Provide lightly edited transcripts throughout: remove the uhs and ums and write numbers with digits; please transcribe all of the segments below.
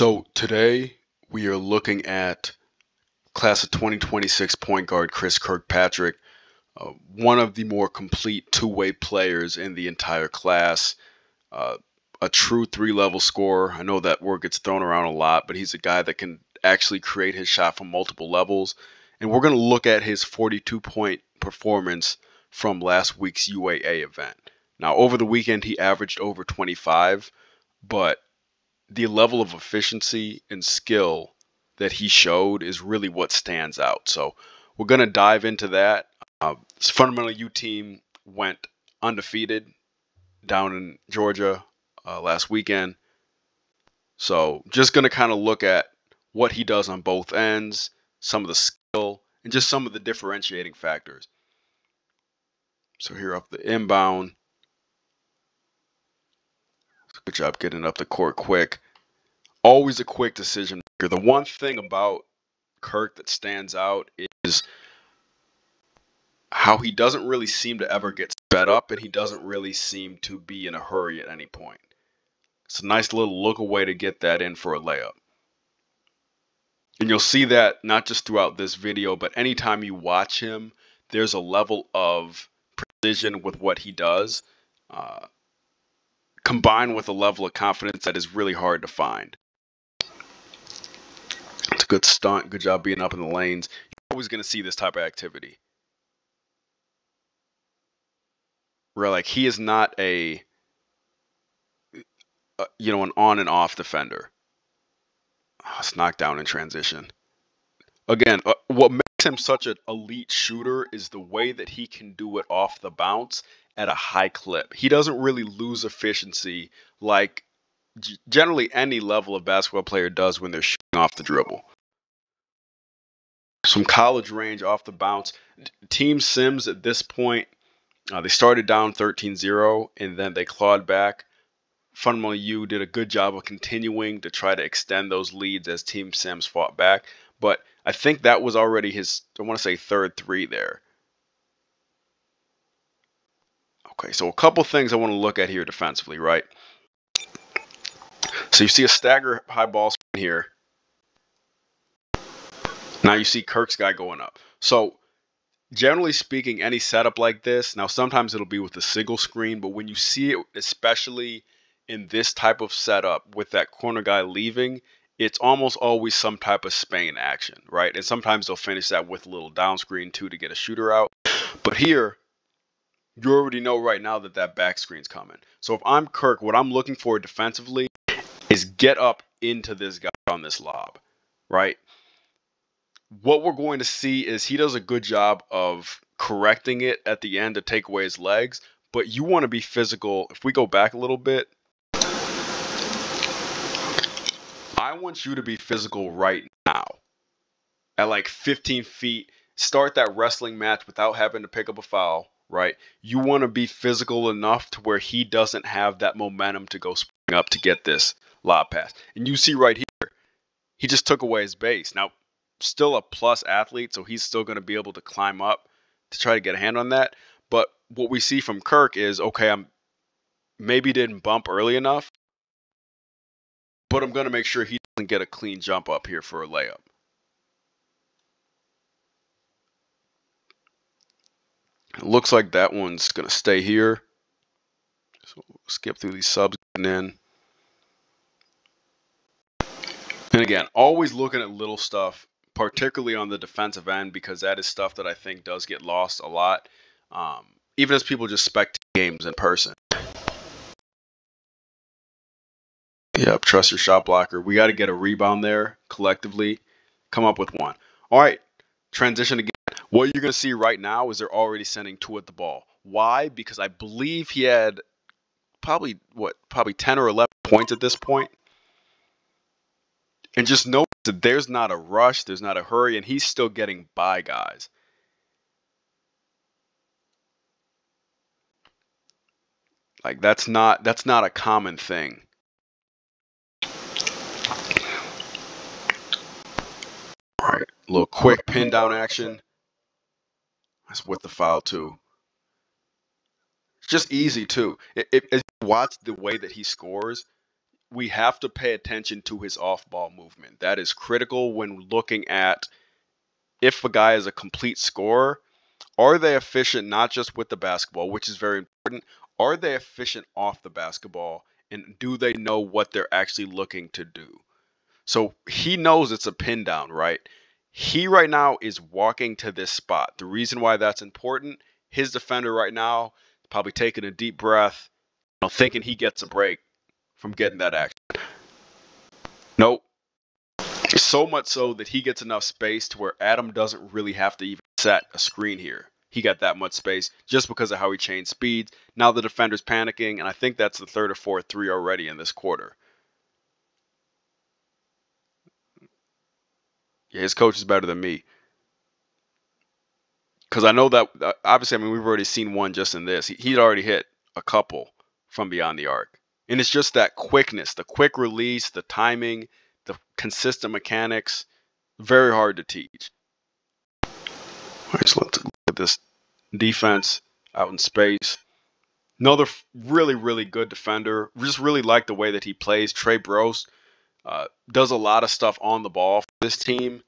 So today we are looking at class of 2026 point guard Chris Kirkpatrick, one of the more complete two-way players in the entire class, uh, a true three-level scorer. I know that word gets thrown around a lot, but he's a guy that can actually create his shot from multiple levels. And we're going to look at his 42-point performance from last week's UAA event. Now, over the weekend, he averaged over 25, but the level of efficiency and skill that he showed is really what stands out. So we're going to dive into that. This fundamental U team went undefeated down in Georgia last weekend. So just going to kind of look at what he does on both ends, some of the skill, and just some of the differentiating factors. So here up the inbound. Good job getting up the court quick. Always a quick decision maker. The one thing about Kirk that stands out is how he doesn't really seem to ever get sped up, and he doesn't really seem to be in a hurry at any point. It's a nice little look away to get that in for a layup. And you'll see that not just throughout this video, but anytime you watch him, there's a level of precision with what he does, combined with a level of confidence that is really hard to find. It's a good stunt. Good job being up in the lanes. You're always going to see this type of activity. Where like he is not an on and off defender. Oh, it's knocked down in transition. Again, what makes him such an elite shooter is the way that he can do it off the bounce at a high clip. He doesn't really lose efficiency like generally any level of basketball player does when they're shooting off the dribble. Some college range off the bounce. Team Sims at this point, they started down 13-0 and then they clawed back. Fundamental U did a good job of continuing to try to extend those leads as Team Sims fought back. But I think that was already his, I want to say, third three there. Okay, so a couple things I want to look at here defensively, right? So you see a stagger high ball screen here. Now you see Kirk's guy going up. So generally speaking, any setup like this, now sometimes it'll be with a single screen, but when you see it, especially in this type of setup with that corner guy leaving, it's almost always some type of Spain action, right? And sometimes they'll finish that with a little down screen too to get a shooter out. But here, you already know right now that that back screen's coming. So if I'm Kirk, what I'm looking for defensively is get up into this guy on this lob, right? What we're going to see is he does a good job of correcting it at the end to take away his legs, but you want to be physical. If we go back a little bit, I want you to be physical right now. At like 15 feet, start that wrestling match without having to pick up a foul, right? You want to be physical enough to where he doesn't have that momentum to go spring up to get this lob pass. And you see right here, he just took away his base. Now, still a plus athlete, so he's still going to be able to climb up to try to get a hand on that. But what we see from Kirk is, okay, I'm maybe didn't bump early enough, but I'm going to make sure he doesn't get a clean jump up here for a layup. It looks like that one's going to stay here. So we'll skip through these subs and then. And again, always looking at little stuff, particularly on the defensive end, because that is stuff that I think does get lost a lot, even as people just spectate games in person. Yep, trust your shot blocker. We got to get a rebound there collectively, come up with one. All right, transition again. What you're going to see right now is they're already sending two at the ball. Why? Because I believe he had probably 10 or 11 points at this point. And just notice that there's not a rush, there's not a hurry, and he's still getting by guys. Like that's not a common thing. All right, a little quick pin down action. That's with the foul too. It's just easy too. If you watch the way that he scores, we have to pay attention to his off-ball movement. That is critical when looking at if a guy is a complete scorer. Are they efficient not just with the basketball, which is very important? Are they efficient off the basketball? And do they know what they're actually looking to do? So he knows it's a pin down, right? He right now is walking to this spot. The reason why that's important, his defender right now is probably taking a deep breath, thinking he gets a break from getting that action. Nope. So much so that he gets enough space to where Adam doesn't really have to even set a screen here. He got that much space just because of how he changed speeds. Now the defender's panicking, and I think that's the third or fourth three already in this quarter. Yeah, his coach is better than me. Because I know that, obviously, I mean, we've already seen one just in this. He'd already hit a couple from beyond the arc. And it's just that quickness, the quick release, the timing, the consistent mechanics, very hard to teach. All right, so let's look at this defense out in space. Another really, really good defender. Just really like the way that he plays. Trey Brose does a lot of stuff on the ball for this team.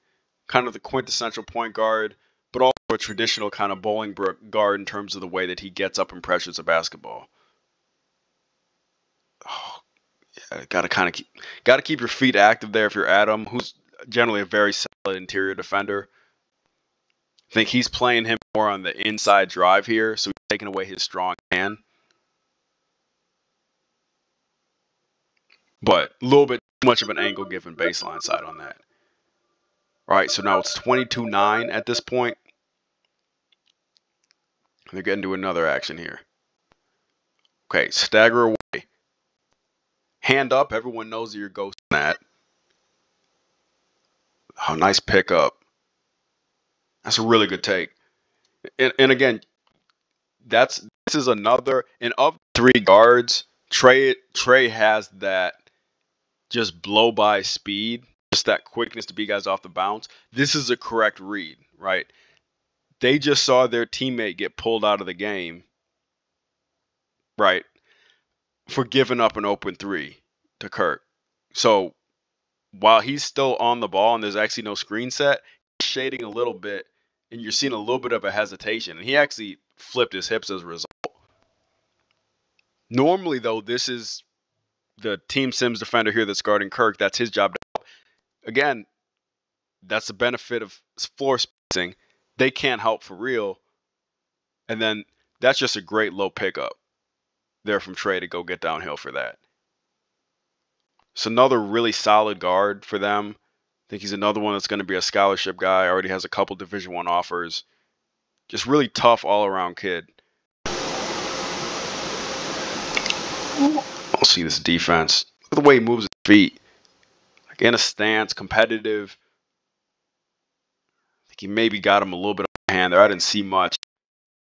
Kind of the quintessential point guard, but also a traditional kind of Bolingbrook guard in terms of the way that he gets up and pressures a basketball. Oh, yeah, gotta keep your feet active there if you're Adam, who's generally a very solid interior defender. I think he's playing him more on the inside drive here, so he's taking away his strong hand. But a little bit too much of an angle given baseline side on that. All right, so now it's 22-9 at this point. They're getting to another action here. Okay, stagger away. Hand up. Everyone knows that you're ghosting that. Oh, nice pickup. That's a really good take. And again, this is another. And of three guards, Trey has that just blow by speed, just that quickness to beat guys off the bounce. This is a correct read, right? They just saw their teammate get pulled out of the game, right, for giving up an open three to Kirk. So while he's still on the ball and there's actually no screen set, he's shading a little bit, and you're seeing a little bit of a hesitation. And he actually flipped his hips as a result. Normally, though, this is the Team Sims defender here that's guarding Kirk. That's his job to help. Again, that's the benefit of floor spacing. They can't help for real. And then that's just a great low pickup there from Trey to go get downhill for that. It's another really solid guard for them. I think he's another one that's going to be a scholarship guy. Already has a couple Division I offers. Just really tough all-around kid. I'll see this defense. Look at the way he moves his feet. Like in a stance, competitive. I think he maybe got him a little bit on hand there. I didn't see much.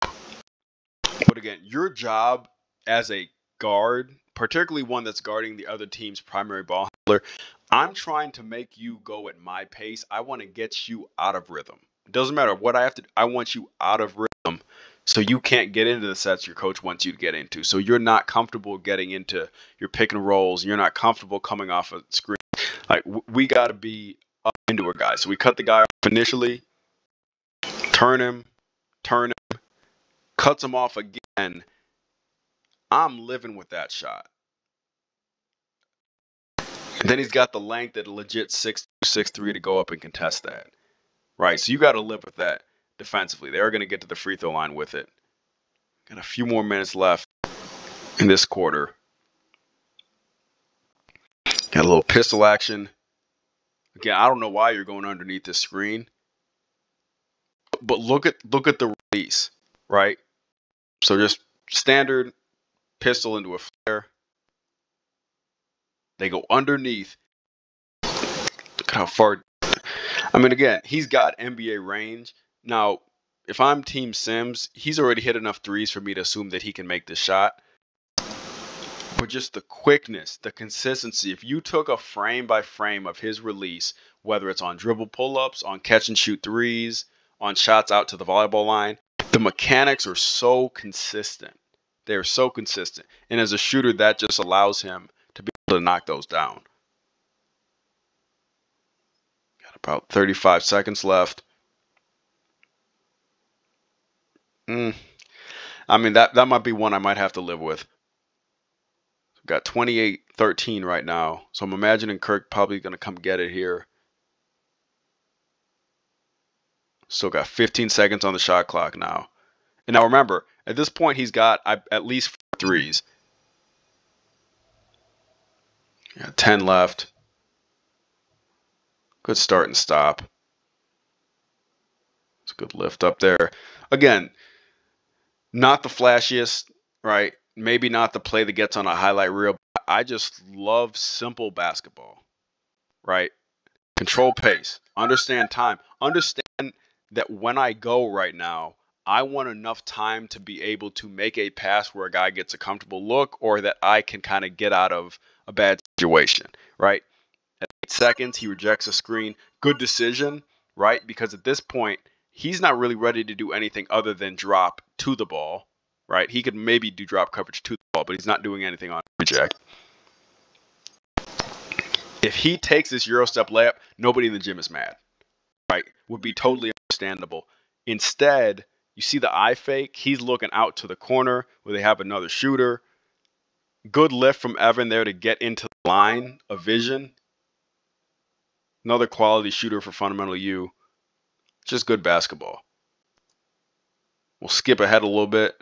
But again, your job as a guard, particularly one that's guarding the other team's primary ball handler, I'm trying to make you go at my pace. I want to get you out of rhythm. It doesn't matter what I have to do. I want you out of rhythm so you can't get into the sets your coach wants you to get into. So you're not comfortable getting into your pick and rolls. You're not comfortable coming off a screen. Like, we got to be up into a guy. So we cut the guy off initially, turn him, cuts him off again. I'm living with that shot. And then he's got the length at a legit 6'2", 6'3" to go up and contest that. Right, so you got to live with that defensively. They are going to get to the free throw line with it. Got a few more minutes left in this quarter. Got a little pistol action. Again, I don't know why you're going underneath this screen. But look at the release, right? So just standard pistol into a flare. They go underneath. Look at how far. I mean, again, he's got NBA range. Now, if I'm Team Sims, he's already hit enough threes for me to assume that he can make this shot. But just the quickness, the consistency. If you took a frame by frame of his release, whether it's on dribble pull-ups, on catch and shoot threes, on shots out to the volleyball line, the mechanics are so consistent. They're so consistent. And as a shooter, that just allows him to be to knock those down. Got about 35 seconds left. I mean, that might be one I might have to live with. We've got 28-13 right now, so I'm imagining Kirk probably going to come get it here. Still got 15 seconds on the shot clock now. And now remember, at this point, he's got at least 4 threes. Got 10 left. Good start and stop. It's a good lift up there. Again, not the flashiest, right? Maybe not the play that gets on a highlight reel. But I just love simple basketball, right? Control pace. Understand time. Understand that when I go right now, I want enough time to be able to make a pass where a guy gets a comfortable look or that I can kind of get out of a bad situation, right? At 8 seconds, he rejects a screen. Good decision, right? Because at this point, he's not really ready to do anything other than drop to the ball, right? He could maybe do drop coverage to the ball, but he's not doing anything on reject. If he takes this Euro step layup, nobody in the gym is mad, right? Would be totally understandable. Instead, you see the eye fake. He's looking out to the corner where they have another shooter. Good lift from Evan there to get into the line of vision. Another quality shooter for Fundamental U. Just good basketball. We'll skip ahead a little bit.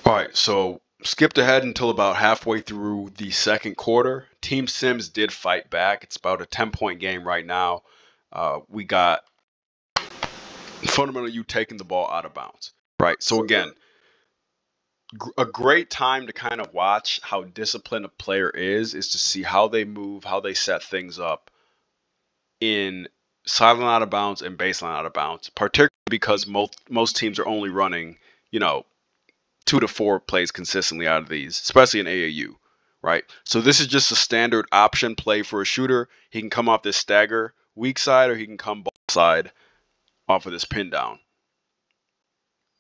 All right, so skipped ahead until about halfway through the second quarter. Team Sims did fight back. It's about a 10-point game right now. We got Fundamental U taking the ball out of bounds, right? So again, a great time to kind of watch how disciplined a player is to see how they move, how they set things up in sideline out of bounds and baseline out of bounds, particularly because most teams are only running, 2 to 4 plays consistently out of these, especially in AAU, right? So this is just a standard option play for a shooter. He can come off this stagger weak side or he can come ball side off of this pin down.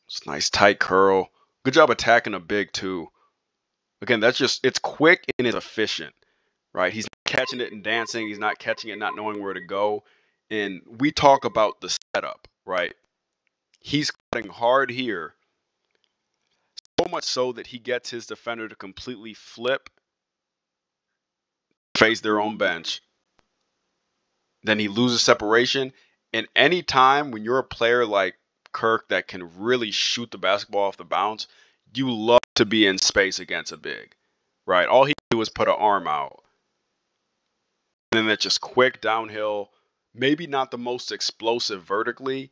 It's a nice tight curl. Good job attacking a big too. Again, it's quick and it's efficient, right? He's not catching it and dancing. He's not catching it, not knowing where to go. And we talk about the setup, right? He's cutting hard here. So much so that he gets his defender to completely flip, face their own bench. Then he loses separation. And any time when you're a player like Kirk that can really shoot the basketball off the bounce, you love to be in space against a big, right? All he do is put an arm out. And then it's just quick downhill, maybe not the most explosive vertically,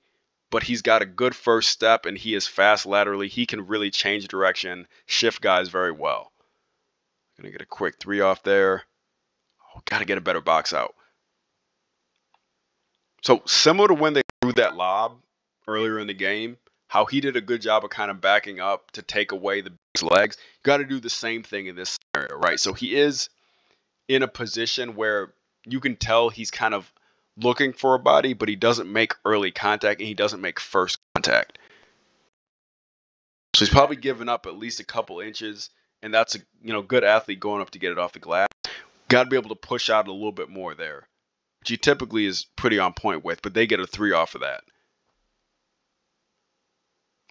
but he's got a good first step and he is fast laterally. He can really change direction, shift guys very well. Gonna get a quick 3 off there. Oh, gotta get a better box out. So similar to when they threw that lob earlier in the game, how he did a good job of kind of backing up to take away the big's legs. You got to do the same thing in this scenario, right? So he is in a position where you can tell he's kind of looking for a body, but he doesn't make early contact and he doesn't make first contact. So he's probably giving up at least a couple inches, and that's a good athlete going up to get it off the glass. Got to be able to push out a little bit more there, which he typically is pretty on point with, but they get a 3 off of that.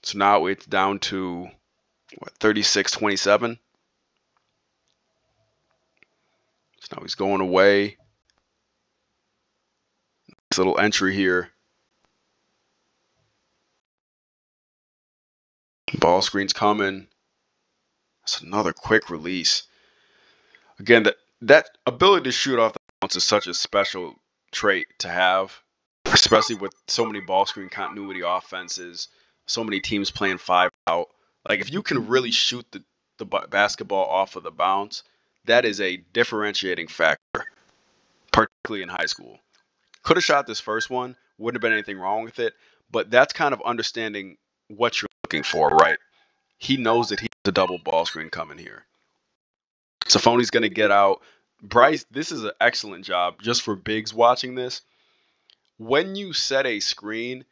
So now it's down to 36-27. So now he's going away. Nice little entry here. Ball screen's coming. That's another quick release. Again, that ability to shoot off the bounce is such a special trait to have, especially with so many ball screen continuity offenses, so many teams playing 5 out. Like if you can really shoot the basketball off of the bounce, that is a differentiating factor, particularly in high school. Could have shot this first one, wouldn't have been anything wrong with it, but that's kind of understanding what you're looking for, right? He knows that he has a double ball screen coming here. Safoni's going to get out. Bryce, this is an excellent job just for bigs watching this. When you set a screen,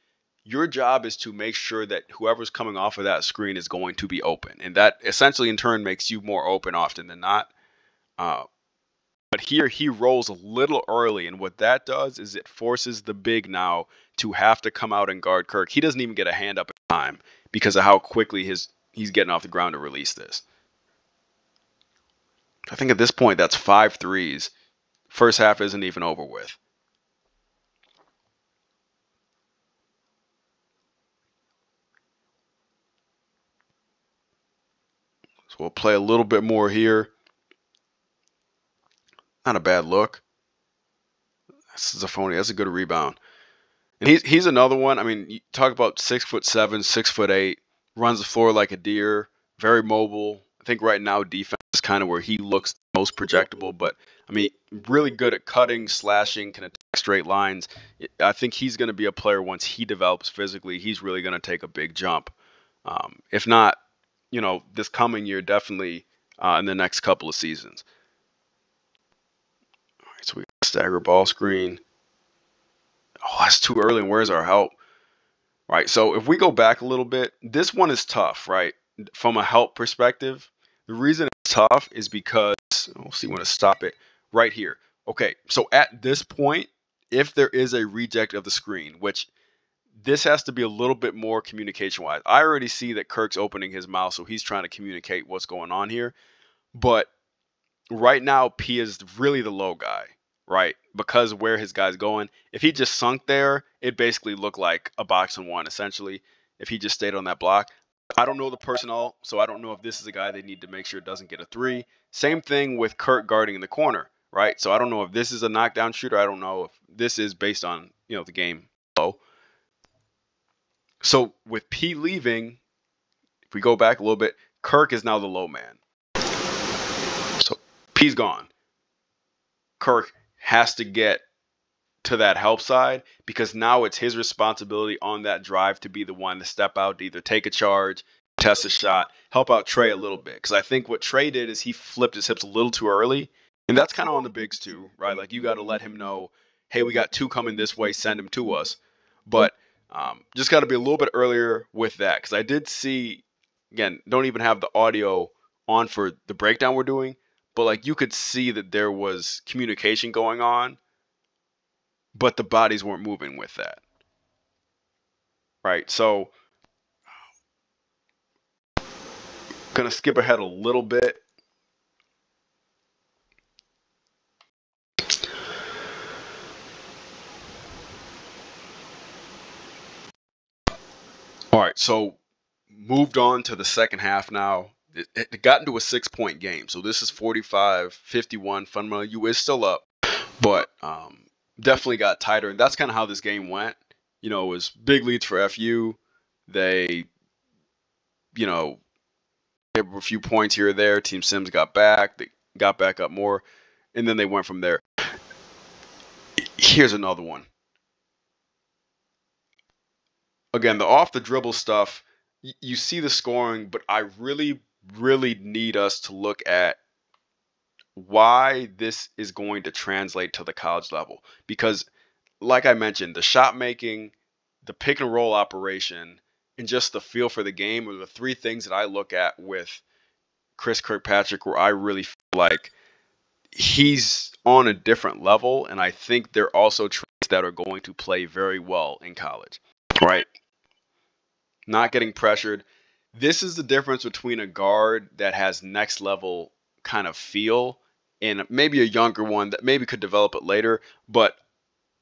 Your job is to make sure that whoever's coming off of that screen is going to be open. And that essentially in turn makes you more open often than not. But here he rolls a little early, and what that does is it forces the big now to have to come out and guard Kirk. He doesn't even get a hand up in time because of how quickly he's getting off the ground to release this. I think at this point that's 5 threes. First half isn't even over with. So we'll play a little bit more here. Not a bad look. This is a phony. That's a good rebound. And he's another one. I mean, you talk about 6'7", 6'8", runs the floor like a deer, very mobile. I think right now defense is kind of where he looks most projectable. But I mean, really good at cutting, slashing, can attack straight lines. I think he's going to be a player once he develops physically. He's really going to take a big jump. If not, this coming year, definitely in the next couple of seasons. All right, so we got a stagger ball screen. Oh, that's too early, and where's our help? Right, so if we go back a little bit, this one is tough, right? From a help perspective, the reason it's tough is because, we'll see when to stop it, right here. Okay, so at this point, if there is a reject of the screen, which this has to be a little bit more communication-wise. I already see that Kirk's opening his mouth, so he's trying to communicate what's going on here. But right now, P is really the low guy, right? Because where his guy's going. If he just sunk there, it basically looked like a box and one, essentially, if he just stayed on that block. I don't know the personnel, so I don't know if this is a guy they need to make sure doesn't get a three. Same thing with Kirk guarding in the corner, right? So I don't know if this is a knockdown shooter. I don't know if this is based on, the game flow. So with P leaving, if we go back a little bit, Kirk is now the low man. So P's gone. Kirk has to get to that help side because now it's his responsibility on that drive to be the one to step out, to either take a charge, test a shot, help out Trey a little bit. Because I think what Trey did is he flipped his hips a little too early. And that's kind of on the bigs too, right? Like you got to let him know, hey, we got two coming this way, send him to us. But just got to be a little bit earlier with that because I did see, again, don't even have the audio on for the breakdown we're doing, but like you could see that there was communication going on, but the bodies weren't moving with that. Right, so gonna skip ahead a little bit. All right, so moved on to the second half now. It got into a 6-point game. So this is 45-51. Fundamentally, U is still up, but definitely got tighter. And that's kind of how this game went. It was big leads for FU. They, gave a few points here or there. Team Sims got back. They got back up more. And then they went from there. Here's another one. Again, the off the dribble stuff, you see the scoring, but I really, really need us to look at why this is going to translate to the college level. Because, like I mentioned, the shot making, the pick and roll operation, and just the feel for the game are the three things that I look at with Chris Kirkpatrick where I really feel like he's on a different level. And I think they're also traits that are going to play very well in college, right? Not getting pressured. This is the difference between a guard that has next level kind of feel and maybe a younger one that maybe could develop it later. But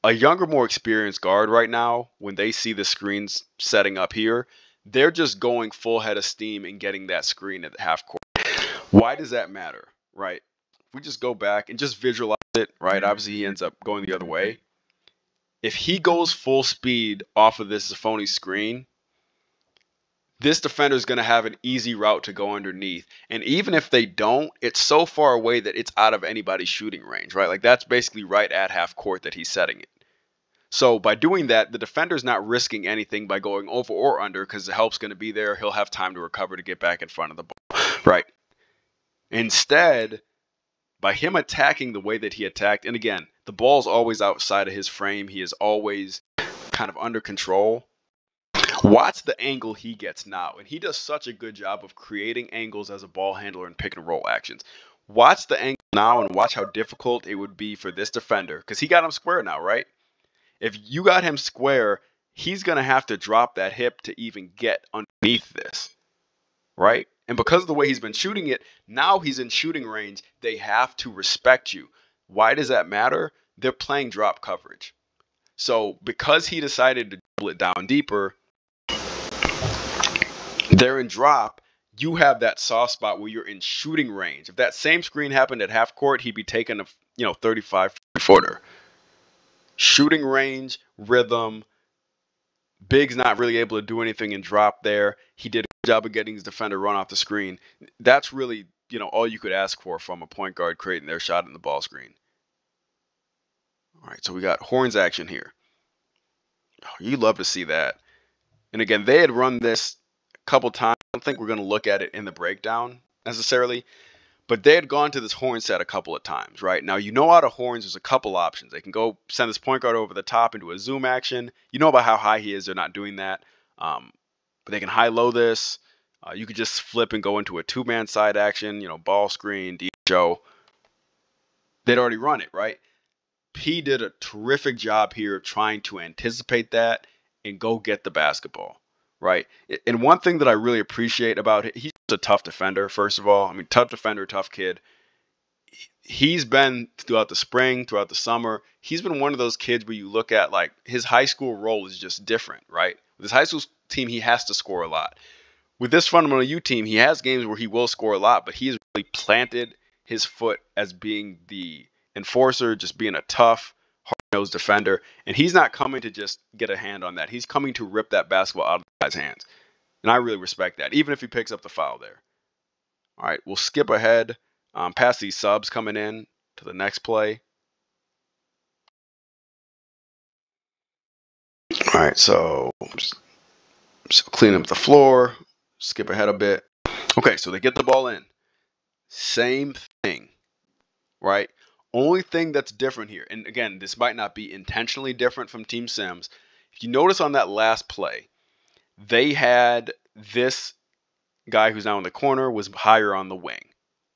a younger, more experienced guard right now, when they see the screens setting up here, they're just going full head of steam and getting that screen at the half court. Why does that matter, right? If we just go back and just visualize it, right? Obviously, he ends up going the other way. If he goes full speed off of this phony screen, this defender is going to have an easy route to go underneath. And even if they don't, it's so far away that it's out of anybody's shooting range, right? Like that's basically right at half court that he's setting it. So by doing that, the defender's not risking anything by going over or under because the help's going to be there. He'll have time to recover to get back in front of the ball, right? Instead, by him attacking the way that he attacked, and again, the ball's always outside of his frame. He is always kind of under control. Watch the angle he gets now. And he does such a good job of creating angles as a ball handler and pick and roll actions. Watch the angle now and watch how difficult it would be for this defender. Because he got him square now, right? If you got him square, he's going to have to drop that hip to even get underneath this, right? And because of the way he's been shooting it, now he's in shooting range. They have to respect you. Why does that matter? They're playing drop coverage. So because he decided to dribble it down deeper, they're in drop. You have that soft spot where you're in shooting range. If that same screen happened at half court, he'd be taking a 35 footer. Shooting range, rhythm. Big's not really able to do anything in drop there. He did a good job of getting his defender run off the screen. That's really, all you could ask for from a point guard creating their shot in the ball screen. All right, so we got horns action here. Oh, you love to see that. And again, they had run this a couple times. I don't think we're going to look at it in the breakdown necessarily. But they had gone to this horn set a couple of times, right? Now, out of horns, there's a couple options. They can go send this point guard over the top into a zoom action. You know about how high he is. They're not doing that. But they can high-low this. You could just flip and go into a two-man side action, ball screen, DHO. They'd already run it, right? P did a terrific job here trying to anticipate that and go get the basketball, right? And one thing that I really appreciate about it, he's a tough defender, first of all. I mean, tough defender, tough kid. He's been throughout the spring, throughout the summer. He's been one of those kids where you look at, like, his high school role is just different, right? With his high school team, he has to score a lot. With this fundamental U team, he has games where he will score a lot, but he has really planted his foot as being the enforcer, just being a tough, hard-nosed defender. And he's not coming to just get a hand on that. He's coming to rip that basketball out of the guy's hands. And I really respect that, even if he picks up the foul there. All right, we'll skip ahead past these subs coming in to the next play. All right, so clean up the floor, skip ahead a bit. Okay, so they get the ball in. Same thing, right? Only thing that's different here, and again, this might not be intentionally different from Team Sims. If you notice on that last play, they had this guy who's now in the corner was higher on the wing,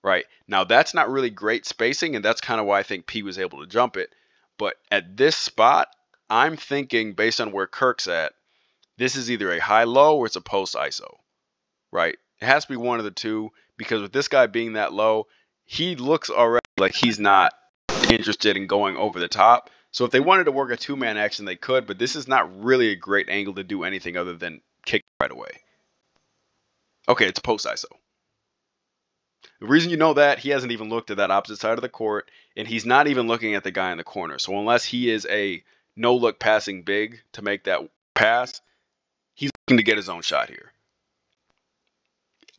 right? Now, that's not really great spacing, and that's kind of why I think P was able to jump it. But at this spot, I'm thinking, based on where Kirk's at, this is either a high-low or it's a post-ISO, right? It has to be one of the two, because with this guy being that low, he looks already like he's not interested in going over the top. So if they wanted to work a two-man action, they could, but this is not really a great angle to do anything other than kick right away. Okay, it's post-ISO. The reason you know that, he hasn't even looked at that opposite side of the court, and he's not even looking at the guy in the corner. So unless he is a no-look passing big to make that pass, he's looking to get his own shot here.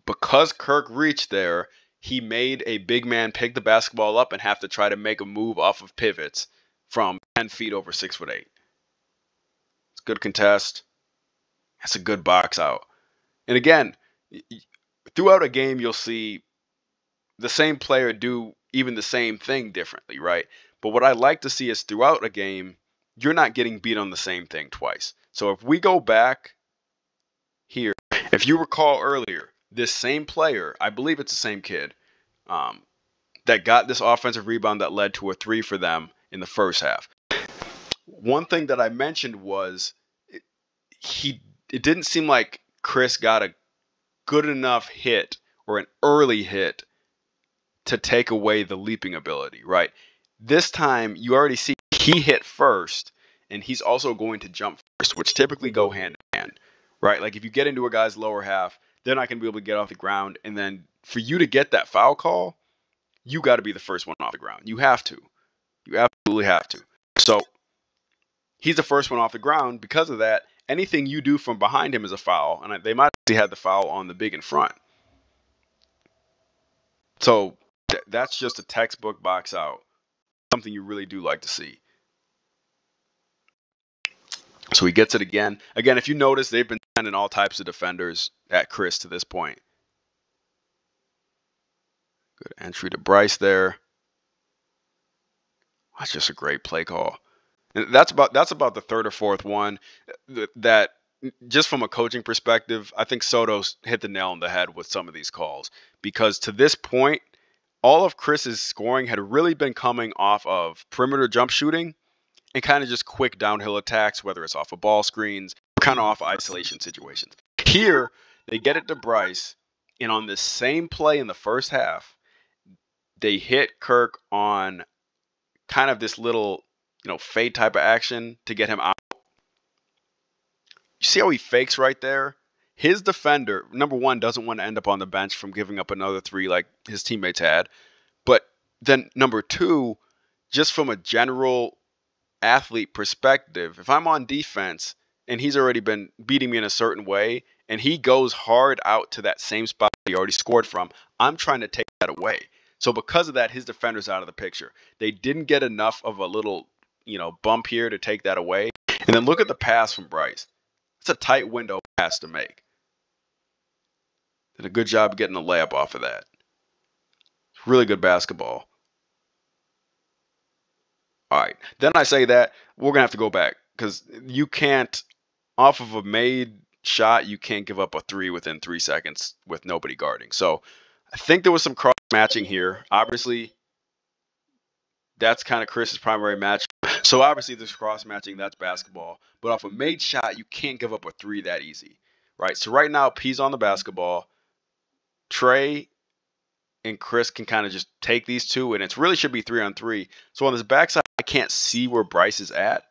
Because Kirk reached there, he made a big man pick the basketball up and have to try to make a move off of pivots from 10 feet over 6'8". It's a good contest. That's a good box out. And again, throughout a game, you'll see the same player do even the same thing differently, right? But what I like to see is throughout a game, you're not getting beat on the same thing twice. So if we go back here, if you recall earlier, this same player, I believe it's the same kid, that got this offensive rebound that led to a three for them in the first half. One thing that I mentioned was it didn't seem like Chris got a good enough hit or an early hit to take away the leaping ability, right? This time, you already see he hit first, and he's also going to jump first, which typically go hand in hand, right? Like if you get into a guy's lower half, they're not going to be able to get off the ground, and then for you to get that foul call, you got to be the first one off the ground. You have to. You absolutely have to. So he's the first one off the ground. Because of that, anything you do from behind him is a foul, and they might actually have the foul on the big in front. So that's just a textbook box out. Something you really do like to see. So he gets it again. Again, if you notice, they've been sending all types of defenders at Chris to this point. Good entry to Bryce there. That's just a great play call. And that's about the third or fourth one that just from a coaching perspective, I think Soto's hit the nail on the head with some of these calls, because to this point, all of Chris's scoring had really been coming off of perimeter jump shooting and kind of just quick downhill attacks, whether it's off of ball screens or kind of off isolation situations. Here, they get it to Bryce, and on this same play in the first half, they hit Kirk on kind of this little, fade type of action to get him out. You see how he fakes right there? His defender, number one, doesn't want to end up on the bench from giving up another three like his teammates had. But then number two, just from a general athlete perspective, if I'm on defense and he's already been beating me in a certain way and he goes hard out to that same spot he already scored from, I'm trying to take that away. So because of that, his defender's out of the picture. They didn't get enough of a little, bump here to take that away. And then look at the pass from Bryce. It's a tight window pass to make. Did a good job getting a layup off of that. Really good basketball. All right. Then I say that we're going to have to go back because you can't, off of a made shot, you can't give up a three within 3 seconds with nobody guarding. So I think there was some cross matching here. Obviously, that's kind of Chris's primary match. So obviously there's cross matching, that's basketball. But off a made shot, you can't give up a three that easy, right? So right now, P's on the basketball. Trey and Chris can kind of just take these two, and it really should be 3-on-3. So on this backside, I can't see where Bryce is at.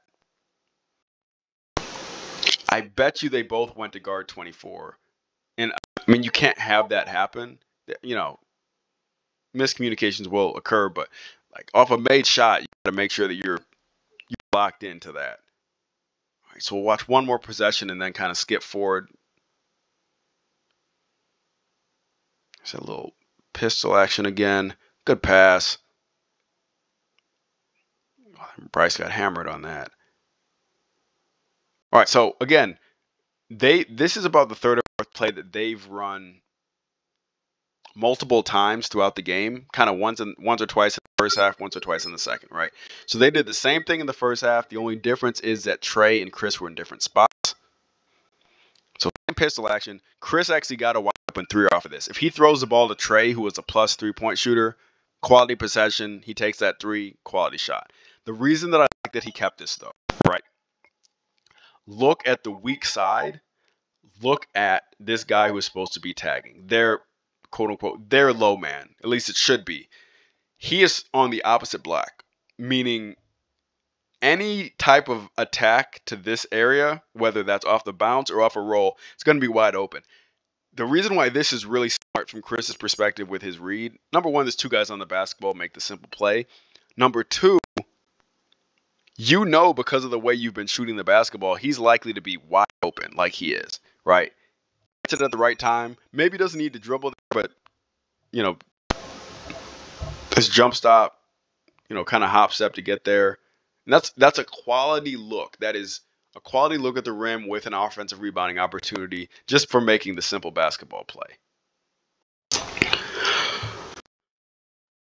I bet you they both went to guard 24. And I mean, you can't have that happen. Miscommunications will occur, but like off a made shot, you got to make sure that you're locked into that. All right, so we'll watch one more possession and then kind of skip forward. There's a little pistol action again. Good pass. Bryce got hammered on that. All right, so again, this is about the third or fourth play that they've run multiple times throughout the game, kind of once or twice in the first half, once or twice in the second, right? So they did the same thing in the first half. The only difference is that Trey and Chris were in different spots. So in pistol action, Chris actually got a wide open three off of this. If he throws the ball to Trey, who was a plus 3-point shooter, quality possession, he takes that three, quality shot. The reason that I like that he kept this, though, right? Look at the weak side. Look at this guy who is supposed to be tagging. They're, quote unquote, their low man. At least it should be. He is on the opposite block, meaning any type of attack to this area, whether that's off the bounce or off a roll, it's going to be wide open. The reason why this is really smart from Chris's perspective with his read, number one, there's two guys on the basketball make the simple play. Number two, because of the way you've been shooting the basketball, he's likely to be wide open like he is, right? Gets it at the right time. Maybe doesn't need to dribble there, but, this jump stop, kind of hop step to get there. And that's a quality look. That is a quality look at the rim with an offensive rebounding opportunity just for making the simple basketball play.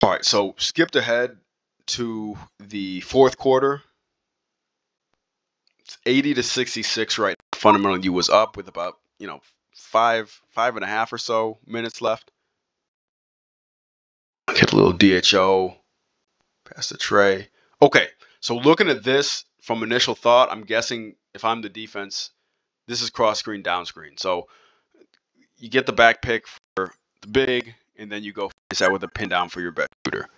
All right, so skipped ahead to the fourth quarter. It's 80-66 right now. Fundamentally, you was up with about, 5.5 or so minutes left. Hit a little DHO. Pass the Trey. Okay, so looking at this from initial thought, I'm guessing if I'm the defense, this is cross screen, down screen. So you get the back pick for the big, and then you go face that with a pin down for your best shooter.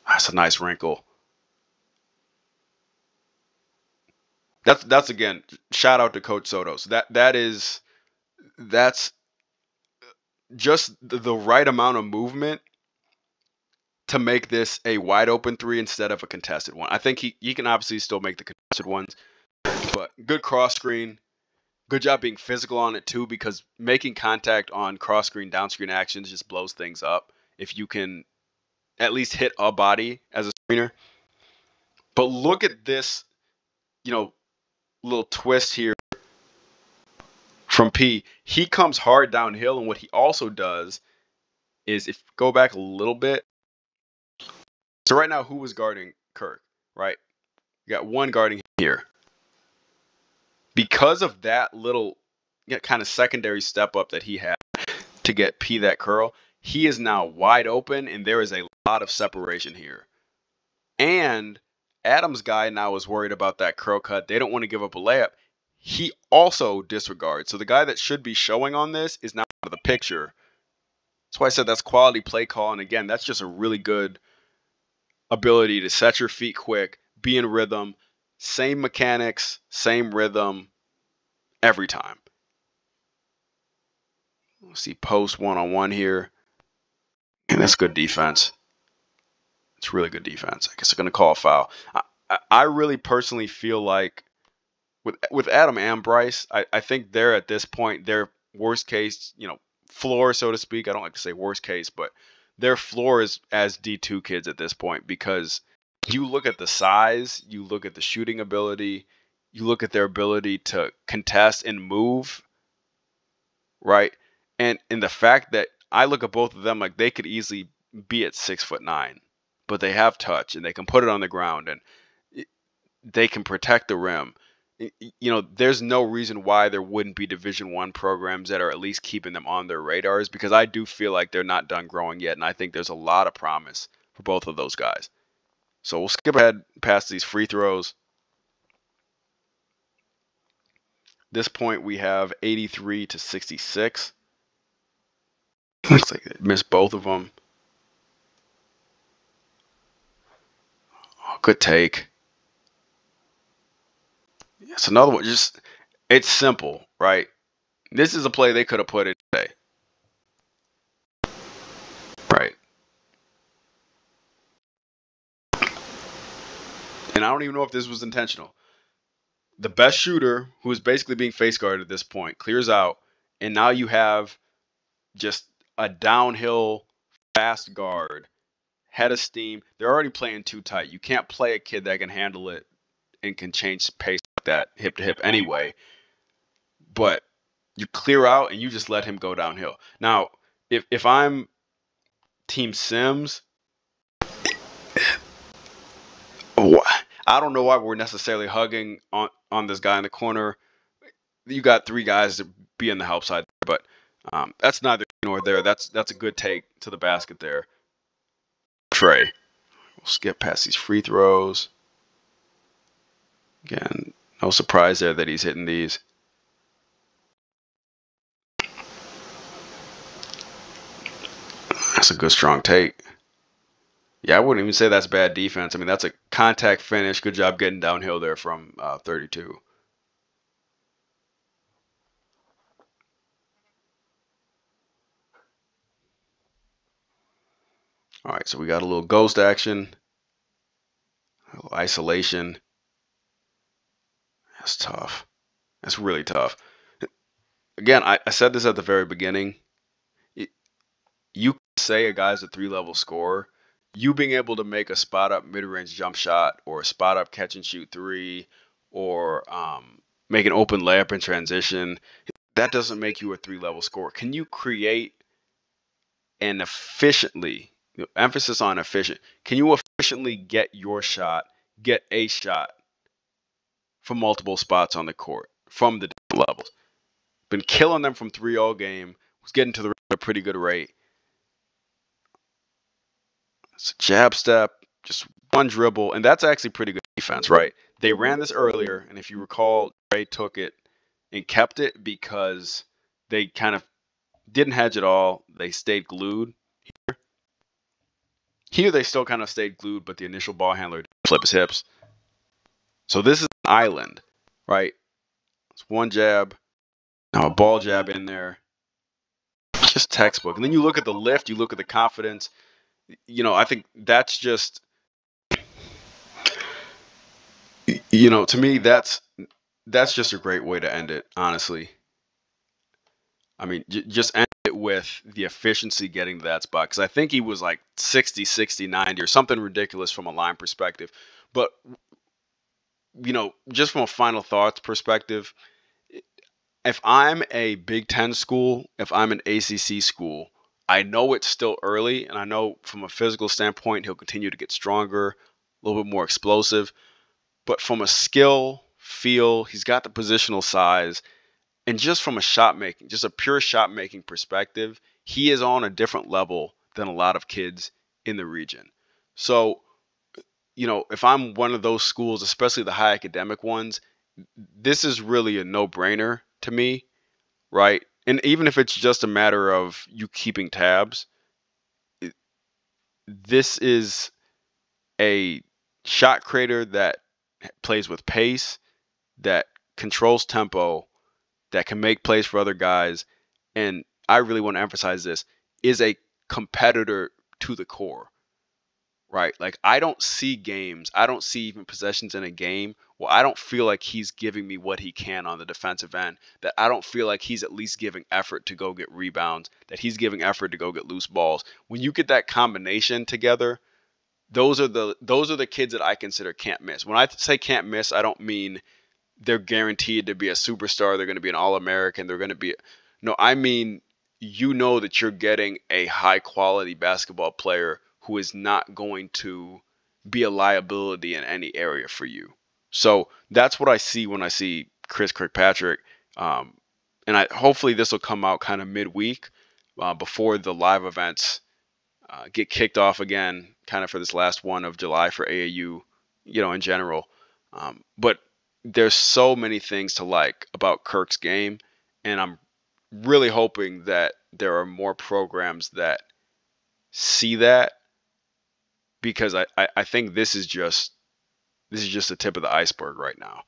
That's a nice wrinkle. That's again, shout out to Coach Soto. So that's just the right amount of movement to make this a wide open three instead of a contested one. I think he can obviously still make the contested ones, but good cross screen. Good job being physical on it too, because making contact on cross screen, down screen actions just blows things up if you can at least hit a body as a screener. But look at this, little twist here from P. He comes hard downhill, and what he also does is, if go back a little bit. So right now, who was guarding Kirk, right? You got one guarding here. because of that little kind of secondary step up that he had to get P that curl, he is now wide open, and there is a lot of separation here. And Adam's guy now is worried about that curl cut. They don't want to give up a layup. He also disregards. So the guy that should be showing on this is now out of the picture. That's why I said that's quality play call. And again, that's just a really good ability to set your feet quick, be in rhythm, same mechanics, same rhythm every time. Let's see post one-on-one here. And that's good defense. It's really good defense. I guess I'm going to call a foul. I really personally feel like with Adam and Bryce, I think they're at this point, their worst case, floor, so to speak. I don't like to say worst case, but their floor is as D2 kids at this point, because you look at the size, you look at the shooting ability, you look at their ability to contest and move, right? And the fact that I look at both of them like they could easily be at 6'9", but they have touch and they can put it on the ground and they can protect the rim. There's no reason why there wouldn't be Division I programs that are at least keeping them on their radars, because I do feel like they're not done growing yet, and I think there's a lot of promise for both of those guys. So we'll skip ahead past these free throws. This point we have 83 to 66. Looks like they missed both of them. Oh, good take. It's another one. It's simple, right? This is a play they could have put in today. Right. And I don't even know if this was intentional. The best shooter, who is basically being face guarded at this point, clears out, and now you have just a downhill fast guard, head of steam. They're already playing too tight. You can't play a kid that can handle it and can change pace like that hip to hip anyway. But you clear out and you just let him go downhill. Now, if I'm Team Sims, I don't know why we're necessarily hugging on this guy in the corner. You got three guys to be in the help side, but that's neither here nor there. That's a good take to the basket there. Trey. We'll skip past these free throws. Again, no surprise there that he's hitting these. That's a good strong take. Yeah, I wouldn't even say that's bad defense. I mean, that's a contact finish. Good job getting downhill there from 32. All right, so we got a little ghost action, a little isolation. That's tough. That's really tough. Again, I said this at the very beginning. You can say a guy's a three-level scorer. You being able to make a spot-up mid-range jump shot or a spot-up catch-and-shoot three or make an open layup in transition, that doesn't make you a three-level scorer. Can you create and efficiently, emphasis on efficient, can you efficiently get your shot, get a shot from multiple spots on the court from the different levels? Been killing them from three all game, was getting to the rim at a pretty good rate. It's a jab step, just one dribble, and that's actually pretty good defense, right? They ran this earlier, and if you recall, Dre took it and kept it because they kind of didn't hedge at all. They stayed glued. Here they still kind of stayed glued, but the initial ball handler didn't flip his hips. So this is an island, right? It's one jab, now a ball jab in there. Just textbook. And then you look at the lift, you look at the confidence. I think that's just, to me, that's just a great way to end it, honestly. I mean, just end it with the efficiency getting to that spot. Because I think he was like 60, 60, 90 or something ridiculous from a line perspective. But, just from a final thoughts perspective, if I'm a Big Ten school, if I'm an ACC school, I know it's still early, and I know from a physical standpoint, he'll continue to get stronger, a little bit more explosive. But from a skill, feel, he's got the positional size, and just from a shot making, just a pure shot making perspective, he is on a different level than a lot of kids in the region. So, if I'm one of those schools, especially the high academic ones, this is really a no-brainer to me, right? And even if it's just a matter of you keeping tabs, this is a shot creator that plays with pace, that controls tempo, that can make plays for other guys, and I really want to emphasize this, is a competitor to the core, right? Like, I don't see games, I don't see even possessions in a game where I don't feel like he's giving me what he can on the defensive end, that I don't feel like he's at least giving effort to go get rebounds, that he's giving effort to go get loose balls. When you get that combination together, those are the kids that I consider can't miss. When I say can't miss, I don't mean they're guaranteed to be a superstar, they're going to be an All-American, they're going to be no, I mean that you're getting a high quality basketball player who is not going to be a liability in any area for you. So that's what I see when I see Chris Kirkpatrick. And hopefully this will come out kind of midweek before the live events get kicked off again, kind of for this last one of July for AAU, in general. But there's so many things to like about Kirk's game, and I'm really hoping that there are more programs that see that, because I think this is just the tip of the iceberg right now.